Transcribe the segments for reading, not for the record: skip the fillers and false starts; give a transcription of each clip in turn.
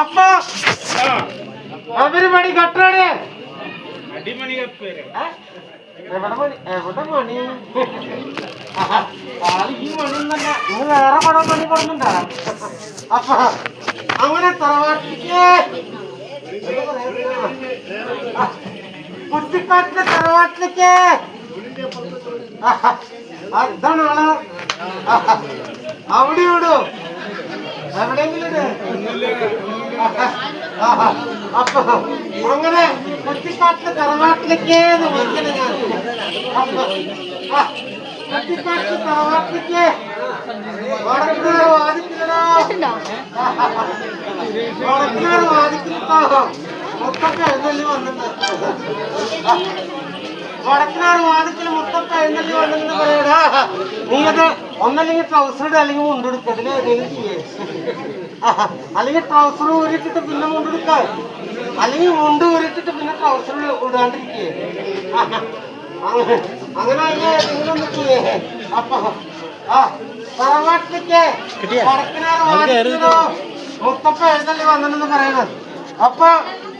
അപ്പൊ അവര് മണി കട്ടാണ് അടിമണി കപ്പേര് എവിടെ മണി ഈ മണി എന്നല്ല ഇന്ന് വേറെ പടം മണി പറഞ്ഞിട്ടാ. അപ്പൊ അങ്ങനെ തറവാട്ടിക്ക് കുറ്റിക്കാട്ടിലെ തറവാട്ടിലേക്ക് അതാണ് ആള്. അവിടെ വിടും എവിടെയെങ്കിലും അപ്പൊ അങ്ങനെ കുറ്റിക്കാട്ടിലെ തറവാട്ടിലേക്ക് വിളിക്കണ ഞാൻ. കുറ്റിക്കാട്ടിലെ തറവാട്ടിലേക്ക് വടക്കുനാർ വാദിക്കില്ലടോ, വടക്കുനാർ വാദിക്കില്ലോ. മുത്തൊക്കെ എഴുന്നള്ളി വന്നിട്ട് വടക്കുനാർ വാദിക്കല് മുത്തൊക്കെ എഴുന്നള്ളി വന്നിട്ട് പറയടാ, നീ അത് ഒന്നല്ലെങ്കിൽ ട്രൗസറുടെ അല്ലെങ്കിൽ മുണ്ടെടുക്കുക, അതിൽ ഏതെങ്കിലും ചെയ്യേ. അല്ലെങ്കിൽ ട്രൗസർ ഊരിട്ടിട്ട് പിന്നെ മുണ്ടെടുക്ക, അല്ലെങ്കിൽ മുണ്ട് ഊരിട്ടിട്ട് പിന്നെ ട്രൗസർ ഇടാണ്ടിരിക്കേ. അങ്ങനെ ഏതെങ്കിലും ഒന്ന് ചെയ്യേ. അപ്പൊ തറവാട്ടിലേക്ക് വടക്കുനാർ വാദിക്കലോ മുത്തപ്പ എഴുന്നള്ളി വന്നിട്ടെന്ന് പറയണത്. അപ്പൊ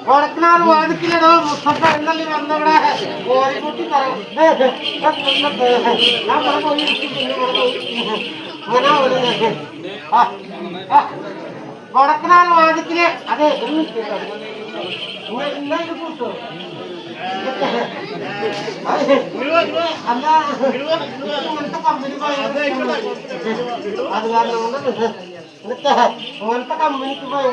വടക്കുനാർ വാദിക്കില്ലടോ, മുത്തപ്പ എഴുന്നള്ളി വന്നവിടെ കോഴിക്കുട്ടി വടക്കുനാർ വാദിക്കില്. അതെ കൂട്ടോ അല്ല ഇങ്ങനത്തെ കമ്പനി അത് കാരണം അങ്ങനത്തെ കമ്പനിക്ക് പോയി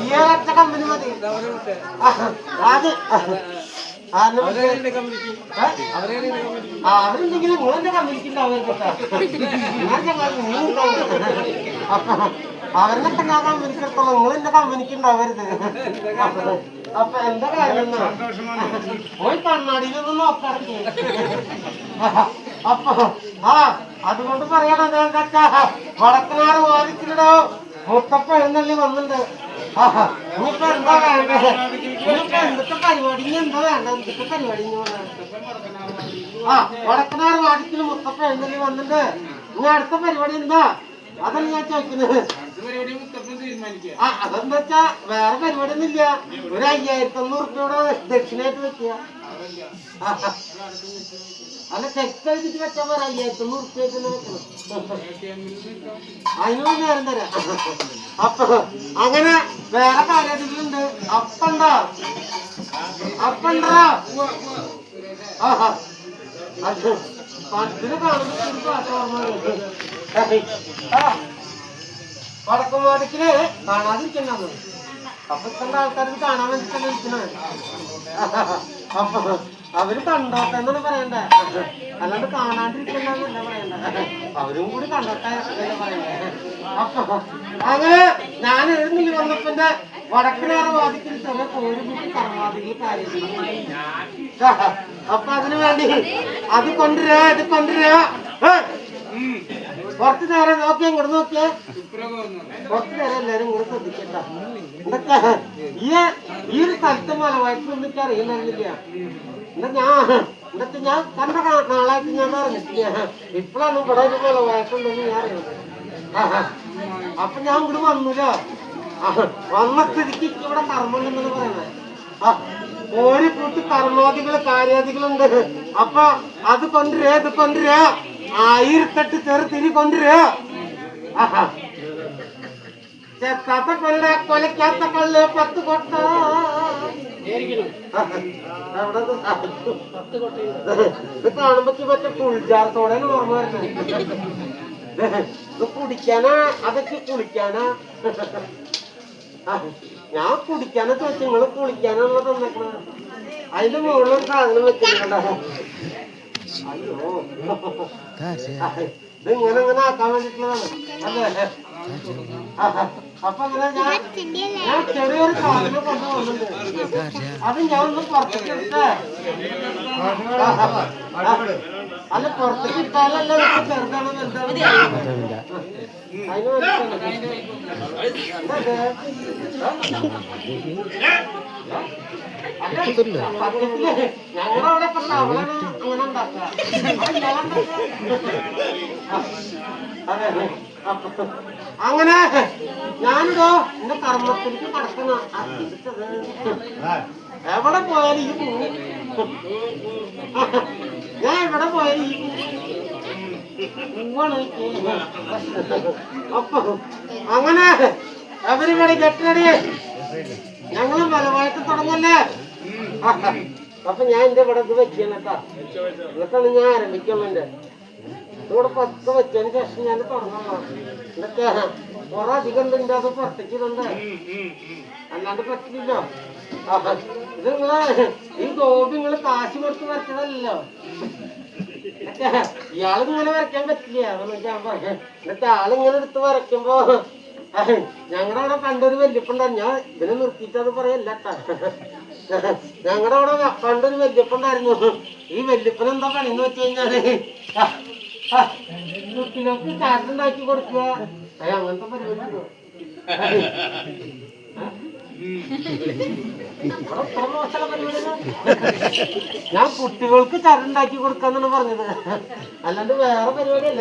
ഈ ഒരൊറ്റ കമ്പനി മതി. അത് അവരുണ്ടെങ്കിലും നിങ്ങളെന്റെ കമ്പനിക്ക് ഉണ്ടാവുക. അപ്പൊ അവരിനൊക്കെ ഞാൻ കമ്പനിക്കെടുത്തോളൂ, നിങ്ങളെന്റെ കമ്പനിക്ക് ഉണ്ടാവരുത്. അപ്പൊ എന്താ കാര്യം പോയി കണ്ണാടിയിലൊന്നും നോക്കാറില്ല. അപ്പൊ അതുകൊണ്ട് പറയണത് എന്താ, വടക്കുനാർ വാദിച്ചിട്ടോ മുത്തപ്പ എഴുന്നള്ളി വന്നിട്ടുണ്ട്. ഇനിയിപ്പോ എന്താ വേണ്ടത്, ഇനിയിപ്പോ എന്തൊക്കെ പരിപാടി, ഇനി എന്താ വേണ്ട, എന്തൊക്കെ പരിപാടി വടക്കുനാർ വാദിക്കല് മുത്തപ്പ എഴുന്നള്ളി വന്നിട്ടുണ്ട്. ഇനി അടുത്ത പരിപാടി എന്താ, അതല്ല ഞാൻ ചോദിക്കുന്നത്. അതെന്താ വെച്ചാ വേറെ പരിപാടി ഒന്നും ഇല്ല, ഒരു 5500 ദക്ഷിണായിട്ട് വെക്കുക. അല്ല ചെക്ക് എഴുതിട്ട് വെച്ചാൽ പോരാ, 5500 അതിനൊന്നും നേരം തരാം. അപ്പൊ അങ്ങനെ വേറെ കാര്യത്തിലുണ്ട്. അപ്പണ്ടോ പത്തിന് കാണുമ്പോ വടക്കുംവാദിക്കില് കാണാതിരിക്കുന്നത്. അപ്പൊ ഇത്ര ആൾക്കാർക്ക് കാണാൻ വേണ്ടിട്ടല്ലേ ഇരിക്കുന്നത്. അപ്പൊ അവര് കണ്ടോട്ടെ എന്നാണ് പറയണ്ടേ, അല്ലാണ്ട് കാണാണ്ടിരിക്കണ്ടെന്നല്ല പറയണ്ടേ. അവരും കൂടി കണ്ടോട്ടെ എന്ന് പറയുന്നത്. അപ്പൊ അങ്ങനെ ഞാൻ എഴുന്നള്ളി വന്നപ്പന്റെ വടക്കിനേറെ വാദിക്കുന്ന ചെറിയ കോഴിമുട്ടി കർമാദികൾ കാര്യങ്ങൾ. അപ്പൊ അതിനു വേണ്ടി അത് കൊണ്ടുവരാ ഇത് കൊണ്ടുവരാ. കുറച്ചു നേരം നോക്കിയാ ഇങ്ങോട്ട് നോക്കിയേ. കുറച്ചു നേരം എല്ലാരും കൂടെ ശ്രദ്ധിക്കണ്ട. എന്തൊക്കെ ഈ ഒരു സ്ഥലത്ത് മലവാഴ്ച എനിക്ക് അറിയുന്നില്ല. എന്നിട്ട് ഞാൻ കണ്ട നാളായിട്ട് ഞാൻ പറഞ്ഞിട്ടില്ല. ഇപ്പോഴാണ് ഇവിടെ ഒരു മലവാഴ്ചുണ്ടെന്ന് ഞാൻ അറിയുന്നത്. അപ്പൊ ഞാൻ ഇങ്ങോട്ട് വന്നില്ല. വന്ന സ്ഥിതിക്ക് ഇവിടെ കർമ്മമുണ്ടെന്ന് പറയുന്നത്. ഓരോ കൂട്ടി കർമാദികള് കാര്യാദികളുണ്ട്. അപ്പൊ അത് കൊണ്ടുവരാ ഇത് കൊണ്ടുവരാ. 1008 ചെറുതിരി കൊണ്ടുവരാ. ചെത്താത്ത കൊല്ല കൊലക്കാത്ത കല്ല് 10 കൊട്ട. ഇത് കാണുമ്പോ മറ്റേ പുളിജാർത്തോടെ ഓർമ്മ വരുന്നത്. ഇത് കുടിക്കാനാ അതൊക്കെ കുളിക്കാനാ? ഞാൻ കുടിക്കാനാ ചോദിച്ചു, നിങ്ങള് കുളിക്കാനുള്ള തന്നേക്കണ. അതിന്റെ മുകളിലൊരു സാധനം വെച്ചിട്ടുണ്ടോ? അയ്യോ, ഇത് ഇങ്ങനെ ഇങ്ങനെ ആക്കാൻ വേണ്ടിട്ടുള്ളതാണ് അല്ലേ? അപ്പൊ അങ്ങനെ ഞാൻ ചെറിയൊരു സാധനം കൊണ്ടുപോകുന്നുണ്ട്. അത് ഞാൻ ഒന്ന് പുറത്തേക്ക് എടുത്തേ. അല്ല പുറത്തേക്ക് ഇട്ടാലല്ല ചെറുതാണ് വലുതാണ്. അതിന് ഞങ്ങളവിടെ അവളാണ് അങ്ങനെ ഉണ്ടാക്കുക. അങ്ങനെ ഞാനിടോ എന്റെ കർമ്മത്തിലേക്ക് കടക്കുന്ന എവിടെ പോയാലും ഈ ഞാൻ എവിടെ പോയാലും ഈ പൂവാണ്. അപ്പൊ അങ്ങനെ അവരിവിടെ കെട്ടടി ഞങ്ങളും ബലമായിട്ട് തുടങ്ങല്ലേ. അപ്പൊ ഞാൻ എന്റെ ഇവിടെ ഇത് വെക്കണട്ടാ. എന്നിട്ടാണ് ഞാൻ ആരംഭിക്കുള്ളൂ. എന്റെ ഇവിടെ 10 വെച്ചതിന് ശേഷം ഞാൻ തുടങ്ങണം. എന്നിട്ട് കുറെ അധികം ഉണ്ട്. അത് പുറത്തേക്ക് ഇടണ്ടേ, അല്ലാണ്ട് പറ്റില്ലല്ലോ. ഇത് നിങ്ങള് ഈ ഗോപി നിങ്ങള് കാശ് കൊടുത്ത് വരച്ചതല്ലോ. ഇയാൾക്ക് ഇങ്ങനെ വരയ്ക്കാൻ പറ്റില്ല. അതൊന്നും ഞാൻ പറയാം. എന്നിട്ട് ആളിങ്ങനെ എടുത്ത് വരയ്ക്കുമ്പോ ഞങ്ങളുടെ അവിടെ പണ്ടൊരു വല്യപ്പുണ്ടായിരുന്നു. ഞാൻ ഇതിനെ നിർത്തിയിട്ട് അത് പറയല്ല. ഞങ്ങളുടെ അവിടെ പണ്ടൊരു വല്യപ്പുണ്ടായിരുന്നു. ഈ വല്യപ്പൻ എന്താ പണിന്ന് വെച്ച് കഴിഞ്ഞാല് കുട്ടികൾക്ക് ചാറ്റുണ്ടാക്കി കൊടുക്കുക. അങ്ങനത്തെ പരിപാടി. ഞാൻ കുട്ടികൾക്ക് ചരടുണ്ടാക്കി കൊടുക്കാന്നാണ് പറഞ്ഞത്, അല്ലാണ്ട് വേറെ പരിപാടിയല്ല.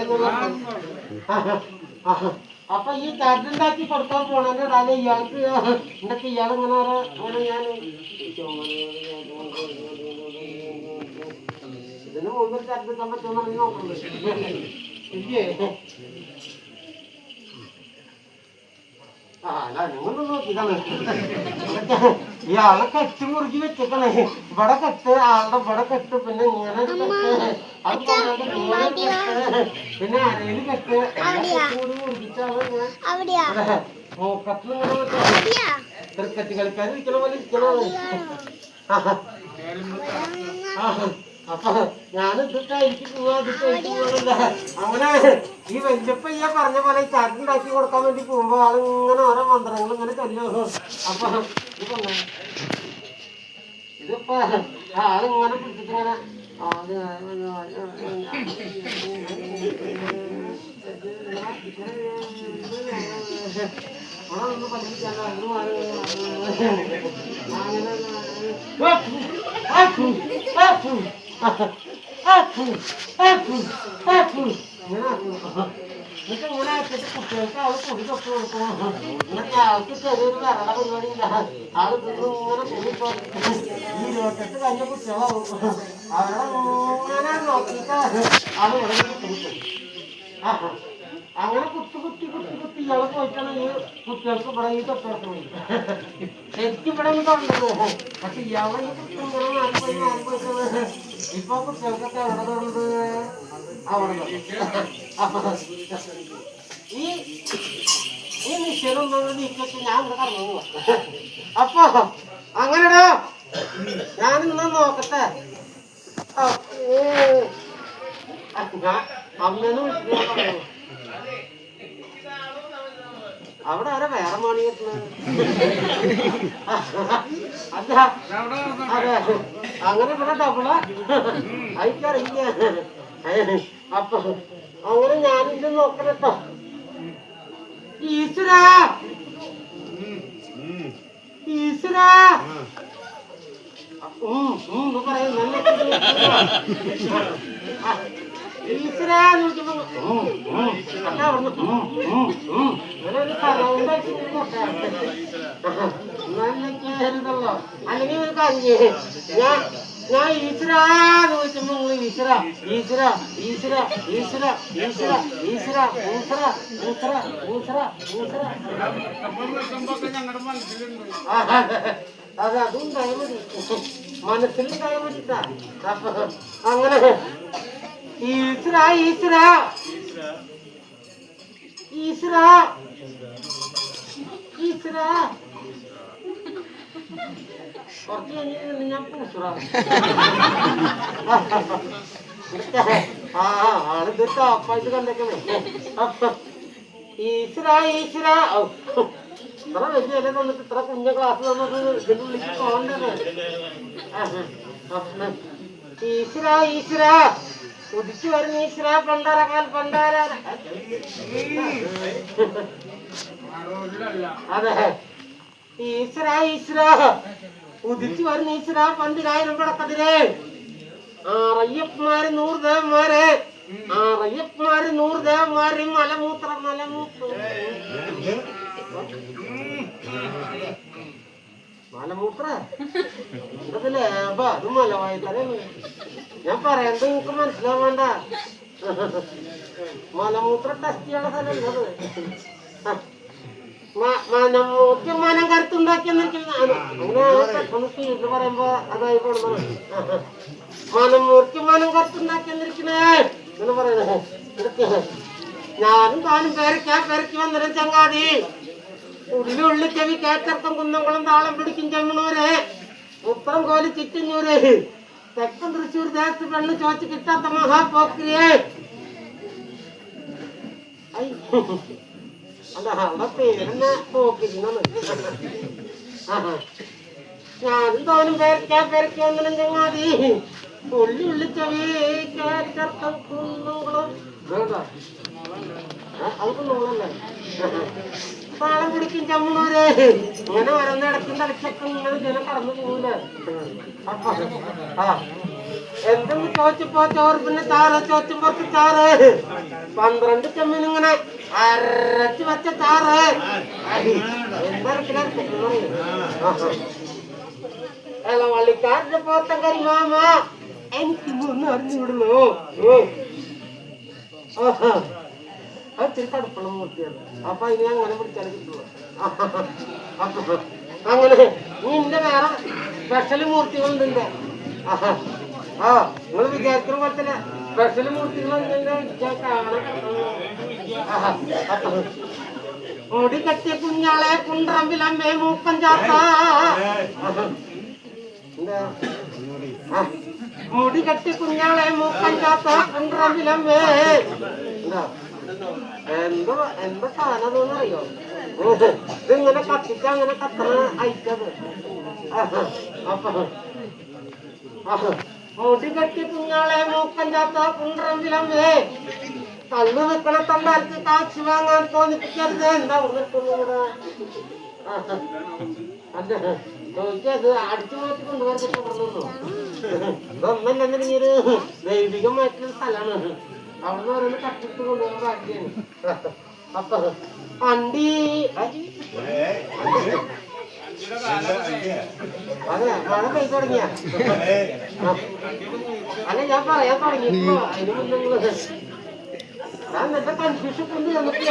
അപ്പൊ ഈ ചരടുണ്ടാക്കി കൊടുക്കാൻ പോണതിന്റെ ഇടാതെ ഇയാൾക്ക് എന്തൊക്കെ ഇയാളിങ്ങനെ അങ്ങനെ ഞാൻ ഇതിന് മുമ്പ് ചരടെടുക്കാൻ പറ്റുമെന്നാണ് നോക്കുന്നത്. ഇല്ലേ അല്ല നിങ്ങളൊന്നും നോക്കിയതാണ്. ഇയാളെ കെട്ട് മുറുകി വെച്ചേക്കണേ. ഇവിടെ കെട്ട് ആളുടെ ഇവിടെ കെട്ട്, പിന്നെ ഇങ്ങനെ അത് പിന്നെ അരയില് കെട്ട് കൂടി മുറുകിച്ചാണ് മൂക്കത്തിൽ ഇങ്ങനെ ക്രിക്കറ്റ് കളിക്കാർ ഇരിക്കണ പോലെ ഇരിക്കണത്. അപ്പൊ ഞാനിത് കഴിക്ക് പോവാ ഇത് കഴിക്ക് പോകണില്ല. അങ്ങനെ ഈ വല്യപ്പ ഈ പറഞ്ഞ പോലെ ഈ ചാറ്റുണ്ടാക്കി കൊടുക്കാൻ വേണ്ടി പോകുമ്പോ ആളിങ്ങനെ ഓരോ മന്ത്രങ്ങൾ ഇങ്ങനെ ചൊല്ലും. അപ്പൊ ഇതിപ്പോ ആളിങ്ങനെ പിടിച്ചിട്ടിങ്ങനെ ഒന്ന് പഠിപ്പിക്കാൻ എന്നിട്ട് ഇങ്ങനെ ആക്കിയിട്ട് കുട്ടികൾക്ക് ആള് പൊടി തൊട്ട് കൊടുക്കും. എന്നിട്ട് ആൾക്ക് ചെറിയൊരു വരണ പരിപാടി ഇല്ല. ആള് ഇങ്ങനെ പൊടിപ്പോ ഈ 28 കഴിഞ്ഞ കുട്ടികളാവും. അവരുടെ ഇങ്ങനെ നോക്കിയിട്ട് ആള് ഇവിടെ കുത്തിരിക്കും. അങ്ങനെ കുത്തി ഇയാള് പോയിട്ടാണ് ഈ കുട്ടികൾക്ക് ഇവിടെ ഈ തൊട്ടടുത്ത് പോയി ശരിക്കും ഇവിടെ ഒന്ന് തൊണ്ടത്. പക്ഷെ ഇയാളെ ഈ കുട്ടി ഇങ്ങനെ മാറിപ്പോയിട്ടാണ് ഇപ്പൊ കുട്ടികൾക്കൊക്കെ എവിടെ തൊണ്ടത് അവിടെ. ഈ നിശ്ചയം ഒന്നും നീക്കിട്ട് ഞാൻ ഇവിടെ കടന്നു പോവാ. അപ്പൊ അങ്ങനെടാ ഞാനിന്ന് നോക്കട്ടെ. അമ്മേന്ന് വിളിച്ചു. അവിടെ ആരാ വേറെ മണി കിട്ടുന്നത്? അല്ല അതെ, അങ്ങനെ ഇവിടെ ഡബിളാ അയക്കറിയില്ല. അപ്പൊ അങ്ങനെ ഞാനിത് നോക്കണട്ടോ. ഈശ്വരാ ഈശ്വരാ പറയും ഈശ്വരാന്ന് വിളിക്കുമ്പോ അല്ല അവിടുന്ന് ഇങ്ങനൊരു സറൗണ്ടല്ലോ. അല്ലെങ്കിൽ ഒരു കാര്യം ഞാൻ ഈശ്വരാന്ന് വിളിക്കുമ്പോ നിങ്ങൾ ഈശ്വര ഈശ്വര ഈശ്വര ഈശ്വര ഈശ്വര ഈശ്വര ഊശ്വര ഊശ്വര ഊശ്വര ഊശ്വര. അതെ, അതും മതി, മനസ്സിൽ മതിട്ടാ. അപ്പൊ അങ്ങനെ ഈശ്വര ഈശ്വര ഈശ്വര ഈശ്വര കുറച്ച് കഴിഞ്ഞ് ഞാൻ പൂശ്വര. ആളിത് ടോപ്പായിട്ട് കണ്ടേക്കണേ. അപ്പൊ ഈശ്വര ഈശ്വര ഇത്ര വലിയ ഇല തന്നിട്ട് ഇത്ര കുഞ്ഞ ക്ലാസ് തന്നിട്ട് ഇതിന്റെ ഉള്ളിൽ പോകണ്ടത്. ഈശ്വര ഈശ്വര ഉദിച്ചു വരുന്ന ഈശ്വര പണ്ടാരക്കാൽ പണ്ടാര. അതെ, ഈശ്വര ഈശ്വര ഉദിച്ചു വരുന്ന ഈശ്വര പന്തിരായിരം പടക്കതിരെ ആറയ്യപ്പന്മാര് 100 ദേവന്മാര്, ആറയ്യപ്പന്മാര് 100 ദേവന്മാര് മലമൂത്ര മലമൂത്ര മലമൂത്ര ഇതല്ലേ അത് മലവായി തരാണ്. ഞാൻ പറയണ്ടത് നിങ്ങൾക്ക് മനസ്സിലാവേണ്ട. മലമൂത്ര ടെസ്റ്റ് ചെയ്യണ സ്ഥലം മനം കരുത്തുണ്ടാക്കിയെന്നിരിക്കുന്ന അങ്ങനെ പെട്ടെന്ന് സ്പീഡിൽ പറയുമ്പോ അതായി പോണത്. മനം കരുത്തുണ്ടാക്കിയെന്നിരിക്കണേ എന്ന് പറയണേ. ഞാനും താനും പെരക്കി വന്നിരും ചങ്ങാതി. ഉള്ളിൽ ചെവി കേറ്റർക്കം കുന്നംകുളം താളം പിടിക്കും ചെമ്മണൂര് ഉത്രം കോലി ചിറ്റഞ്ഞൂര് തെക്കൻ തൃശ്ശൂർ ദേശത്ത് പെണ്ണ് ചോദിച്ച് കിട്ടാത്ത മഹാപോക്രിയെ. അല്ല അവിടെ പേരെന്നെ പോക്കിരുന്നാണ്. ഞാനും താനും പെരക്കി വന്നിരും ചങ്ങാതി. ഉള്ളി ചെവി കേറ്റർക്കം കുന്നംകുളം അത് കുന്നംകുളല്ലേ താളം പിടിക്കും ചമ്മണൂര്. ഇങ്ങനെ ഓരോന്നിടക്കും തലക്കൊക്കെ ഇങ്ങനെ ജനം കടന്നു പോകൂലേ. അപ്പൊ എന്തെന്ന് ചോദിച്ചപ്പോ ചോറ് പിന്നെ ചാറ് ചോദിച്ചപ്പോ ചാറ് 12 ചെമ്മീൻ ഇങ്ങനെ അരച്ച് വെച്ച ചാറ് വള്ളിക്കാരന്റെ പോത്തൻ കരി മാമ എനിക്ക് ഒന്ന് അറിഞ്ഞുവിടുന്നു. അത് ഇത്തിരി കടുപ്പുള്ള മൂർത്തിയാണ്. അപ്പൊ അതിനെ അങ്ങനെ പിടിച്ചാൽ കിട്ടുള്ളൂ. അപ്പൊ അങ്ങനെ നിന്റെ വേറെ സ്പെഷ്യൽ മൂർത്തികളുണ്ട്. നിങ്ങൾ വിചാരിക്കുന്ന പോലെ തന്നെ സ്പെഷ്യൽ മൂർത്തികൾ മുടി കെട്ടിയ കുഞ്ഞാളെ കുണ്ട്രമ്പിലമ്മേ മൂക്കം ചാത്ത. മുടി കെട്ടി കുഞ്ഞാളെ മൂക്കം ചാത്ത കുണ്ട്രമ്പിലമ്മേ. എന്താ സാധനം അറിയോ? ഇതിങ്ങനെ കത്തിച്ച് അങ്ങനെ കത്തണ അയച്ചത്. അപ്പൊ മുടി കെട്ടി കുഞ്ഞാളെ മൂക്കം ചാത്ത കുണ്ട്രമ്പിലമ്മേ. കള്ളു നിൽക്കണ തണ്ടാർക്ക് കാശ് വാങ്ങാൻ തോന്നിപ്പിക്കരുത്. എന്താ നിൽക്കുന്നൂടെ? അതെ, ചോദിച്ചത് അടിച്ചു മാറ്റി കൊണ്ടുപോകുന്നു. ഇതൊന്നല്ലെന്നൊരു ദൈവികമായിട്ടുള്ള സ്ഥലമാണ്. അവിടുന്ന് ഓരോന്ന് കട്ടിട്ട് കൊണ്ടുപോകാൻ ബാക്കിയാണ്. അപ്പൊ അണ്ടി അതെ മഴ പെയ്തു തുടങ്ങിയ അല്ല ഞാൻ പറയാൻ തുടങ്ങിയപ്പോ അതിന് മുന്നേ ഞാൻ എന്നിട്ട് കൺഫ്യൂഷൻ കൊണ്ട് നമുക്ക്